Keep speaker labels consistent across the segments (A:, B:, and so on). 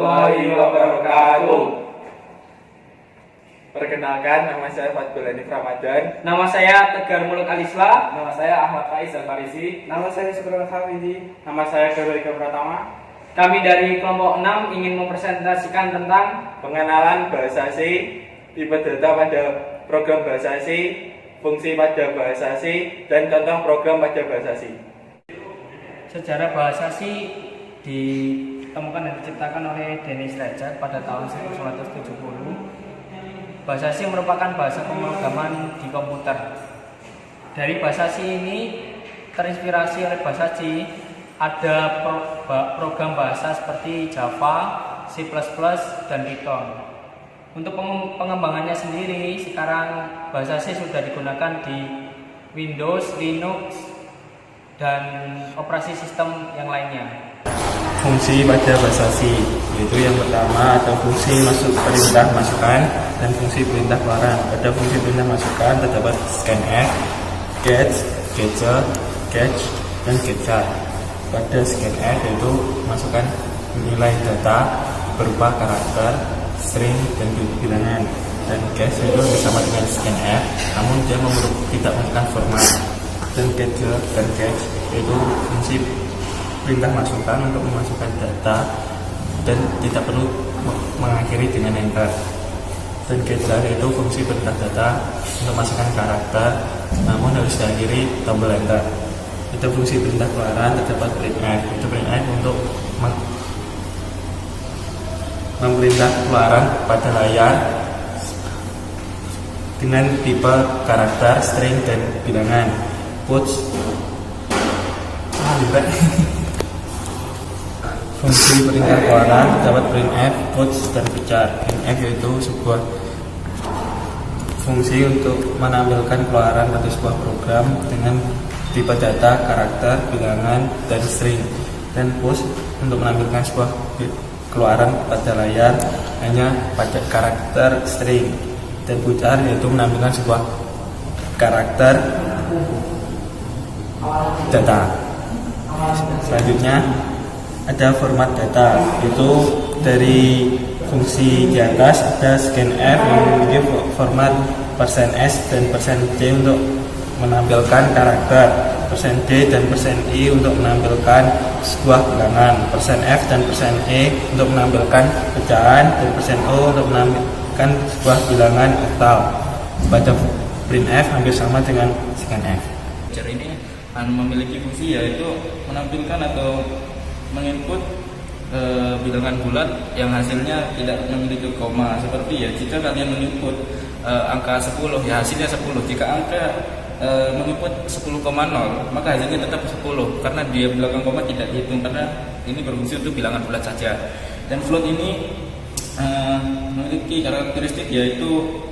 A: warahmatullahi wabarakatuh. Perkenalkan, nama saya Fathul Hanif Ramadan.
B: Nama saya Tegar Muluk Alisla.
A: Nama saya Ahmad Faiz Al-Farisi.
C: Nama saya Syukur Hafidi.
A: Nama saya Garuika Pratama.
B: Kami dari kelompok 6 ingin mempresentasikan tentang
A: Pengenalan bahasa asing, tipe data pada program bahasa asing, fungsi pada bahasa asing, dan contoh program pada bahasa asing.
B: sejarah bahasa asing ditemukan dan diciptakan oleh Dennis Rajak pada tahun 1970. Bahasa asing merupakan bahasa pemrograman di komputer. Dari bahasa asing ini terinspirasi oleh bahasa asing, ada program bahasa seperti Java, C++, dan Python. Untuk pengembangannya sendiri, sekarang bahasa asing sudah digunakan di Windows, Linux, dan operasi sistem yang lainnya.
D: Fungsi pada bahasa asing yaitu yang pertama ada fungsi perintah masukkan dan fungsi perintah keluaran. Pada fungsi perintah masukkan terdapat scanf, catch, catcher, catch, dan catcher. Pada scanf yaitu masukkan nilai data berupa karakter, string, dan bilangan. Dan catch itu bersama dengan scanf, namun dia tidak menggunakan format. Dan catcher dan catch yaitu fungsi perintah masukkan untuk memasukkan data dan tidak perlu mengakhiri dengan enter. Dan catcher itu fungsi perintah data untuk memasukkan karakter, namun harus diakhiri tombol enter. Itu fungsi perintah keluaran terdapat printf. Itu printf untuk memerintah keluaran pada layar dengan tipe karakter, string, dan bilangan. Puts fungsi perintah keluaran dapat printf, puts, dan pecah. Printf yaitu sebuah fungsi untuk menampilkan keluaran pada sebuah program dengan tipe data, karakter, bilangan, dan string. Dan push untuk menampilkan sebuah keluaran pada layar hanya pada karakter, string. Dan putar yaitu menampilkan sebuah karakter data. Selanjutnya ada format data, itu dari fungsi di atas ada scanf yang memiliki format %s dan %c untuk menampilkan karakter, %d dan %i untuk menampilkan sebuah bilangan, %f dan %e untuk menampilkan pecahan, dan %o untuk menampilkan sebuah bilangan oktal. Pada printf hampir sama dengan scanf.
E: Ini memiliki fungsi yaitu menampilkan atau menginput bilangan bulat yang hasilnya tidak memiliki koma. Seperti ya, jika kalian menginput angka 10 ya hasilnya 10. Jika angka menginput 10,0 maka hasilnya tetap 10 karena dia belakang koma tidak dihitung karena ini berfungsi untuk bilangan bulat saja. Dan float ini memiliki karakteristik yaitu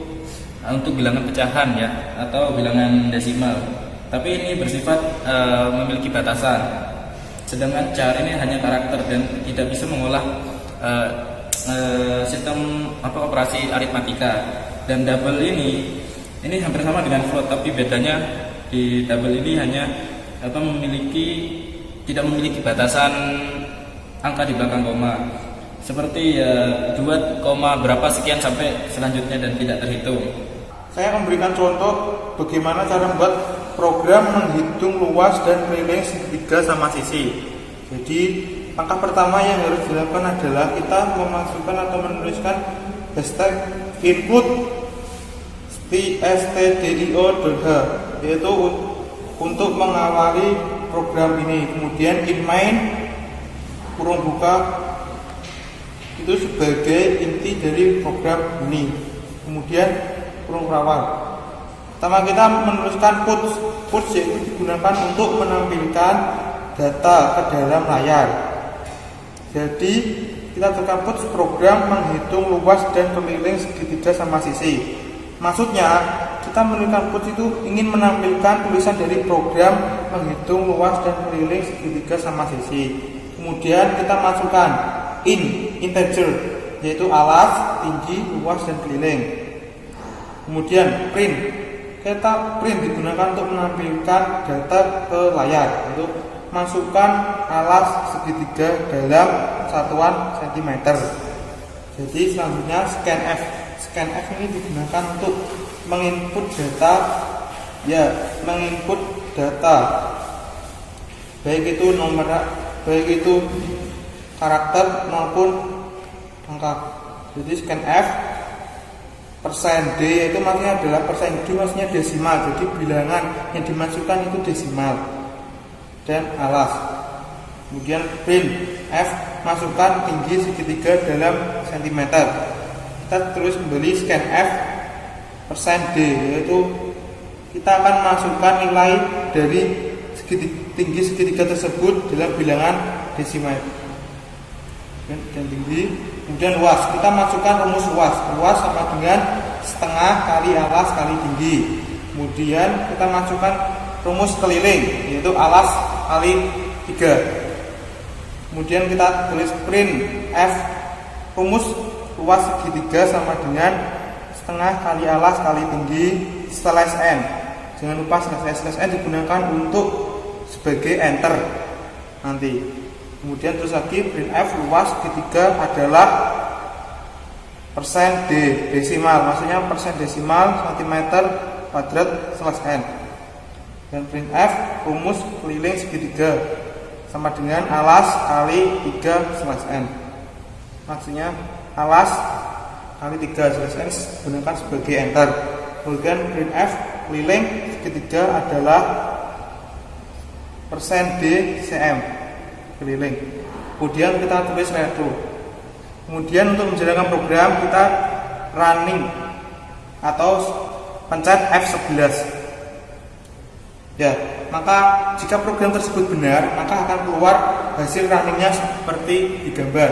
E: untuk bilangan pecahan ya atau bilangan desimal. Tapi ini bersifat memiliki batasan. Sedangkan char ini hanya karakter dan tidak bisa mengolah sistem operasi aritmatika. Dan double ini hampir sama dengan float, tapi bedanya di double ini hanya tidak memiliki batasan angka di belakang koma. Seperti 2, berapa sekian sampai selanjutnya dan tidak terhitung.
C: Saya akan memberikan contoh bagaimana cara membuat program menghitung luas dan keliling segitiga sama sisi. Jadi langkah pertama yang harus dilakukan adalah kita memasukkan atau menuliskan hashtag input stdio.h yaitu untuk mengawali program ini. Kemudian in main kurung buka itu sebagai inti dari program ini. Kemudian kurung berawal. Pertama kita menuliskan puts yaitu digunakan untuk menampilkan data ke dalam layar. Jadi kita tekan puts program menghitung luas dan keliling segitiga sama sisi. Maksudnya kita menuliskan puts itu ingin menampilkan tulisan dari program menghitung luas dan keliling segitiga sama sisi. Kemudian kita masukkan integer yaitu alas, tinggi, luas, dan keliling. Kemudian print digunakan untuk menampilkan data ke layar, yaitu masukkan alas segitiga dalam satuan sentimeter. Jadi selanjutnya scanf. Scanf ini digunakan untuk menginput data, baik itu baik itu karakter maupun angka. Jadi scanf persen D itu maksudnya adalah persen, D maksudnya desimal, jadi bilangan yang dimasukkan itu desimal, dan alas. Kemudian print F, masukkan tinggi segitiga dalam sentimeter. Kita terus kembali scan F persen D, yaitu kita akan masukkan nilai dari tinggi segitiga tersebut dalam bilangan desimal dan tinggi. Kemudian luas, kita masukkan rumus luas. Luas sama dengan setengah kali alas kali tinggi. Kemudian kita masukkan rumus keliling, yaitu alas kali 3. Kemudian kita tulis print F, rumus luas segitiga sama dengan setengah kali alas kali tinggi slash n. Jangan lupa slash n digunakan untuk sebagai enter nanti. Kemudian terus lagi print F, luas segitiga adalah persen D, desimal, maksudnya persen desimal centimeter kuadrat slash n. Dan print F, rumus keliling segitiga sama dengan alas kali 3 slash n, maksudnya alas kali 3 slash n gunakan sebagai enter. Kemudian print F, keliling segitiga adalah persen D cm keliling. Kemudian kita tulis retro. Kemudian untuk menjalankan program kita running atau pencet F11. Ya, maka jika program tersebut benar, maka akan keluar hasil runningnya seperti di gambar,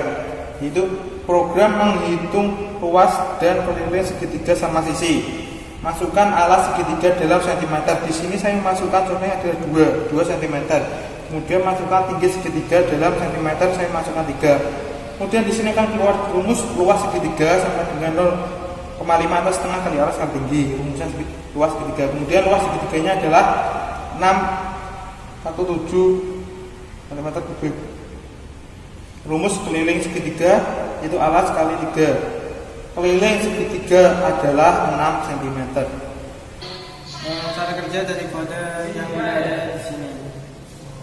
C: yaitu program menghitung luas dan keliling segitiga sama sisi. Masukkan alas segitiga dalam sentimeter. Di sini saya masukkan contohnya adalah 2 cm. Kemudian masukkan tinggi segitiga dalam sentimeter, saya masukkan 3. Kemudian di sini akan keluar rumus luas segitiga sama dengan 0,5 atau setengah kali alas kali tinggi. Rumusnya luas segitiga. Kemudian luas segitiganya adalah 617 cm kubik. Rumus keliling segitiga itu alas kali 3. Keliling segitiga adalah 6 cm.
F: Cara kerja daripada yang ada di sini.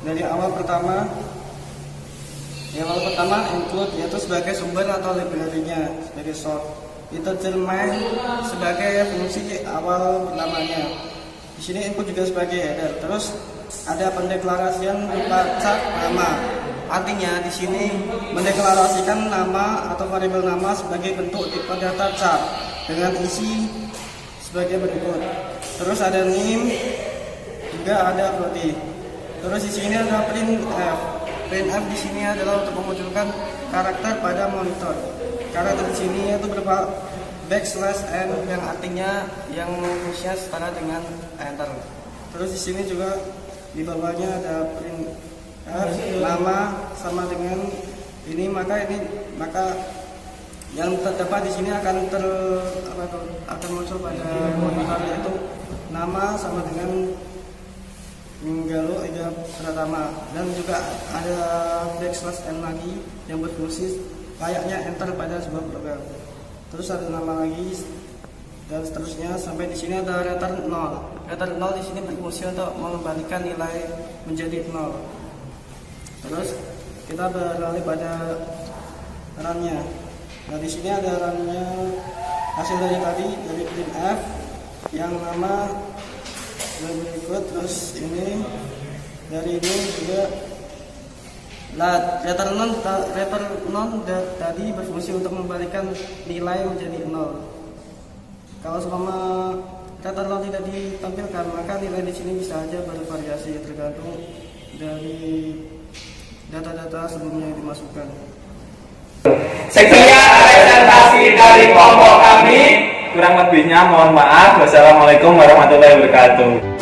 F: Dari awal pertama include, yaitu sebagai sumber atau library-nya sebagai source. Diterjemah sebagai fungsi awal pertamanya. Di sini input juga sebagai header. Terus ada pendeklarasian berupa char nama. Artinya di sini mendeklarasikan nama atau variabel nama sebagai bentuk tipe data char dengan isi sebagai berikut. Terus ada name, juga ada floating. Terus di sini ada print F. Print F di sini adalah untuk memunculkan karakter pada monitor. Karakter di sini itu berupa backslash n yang artinya yang fungsinya setara dengan enter. Terus di sini juga di bawahnya ada print F, nama sama dengan ini, maka yang terdapat di sini akan muncul pada monitor, yaitu nama sama dengan Galuh Ega Pratama, dan juga ada backslash n lagi yang berfungsi layaknya enter pada sebuah program. Terus ada nama lagi dan seterusnya sampai di sini ada return 0. Return 0 di sini berfungsi untuk mengembalikan nilai menjadi 0. Terus kita beralih pada run-nya. Nah di sini ada run-nya hasil dari tadi dari print F yang nama berikut. Terus ini dari ini juga return non tadi berfungsi untuk mengembalikan nilai menjadi 0. Kalau selama return non tidak ditampilkan, maka nilai di sini bisa saja bervariasi tergantung dari data-data sebelumnya yang dimasukkan.
A: Sekian presentasi dari kelompok kami. Kurang lebihnya mohon maaf. Wassalamualaikum warahmatullahi wabarakatuh.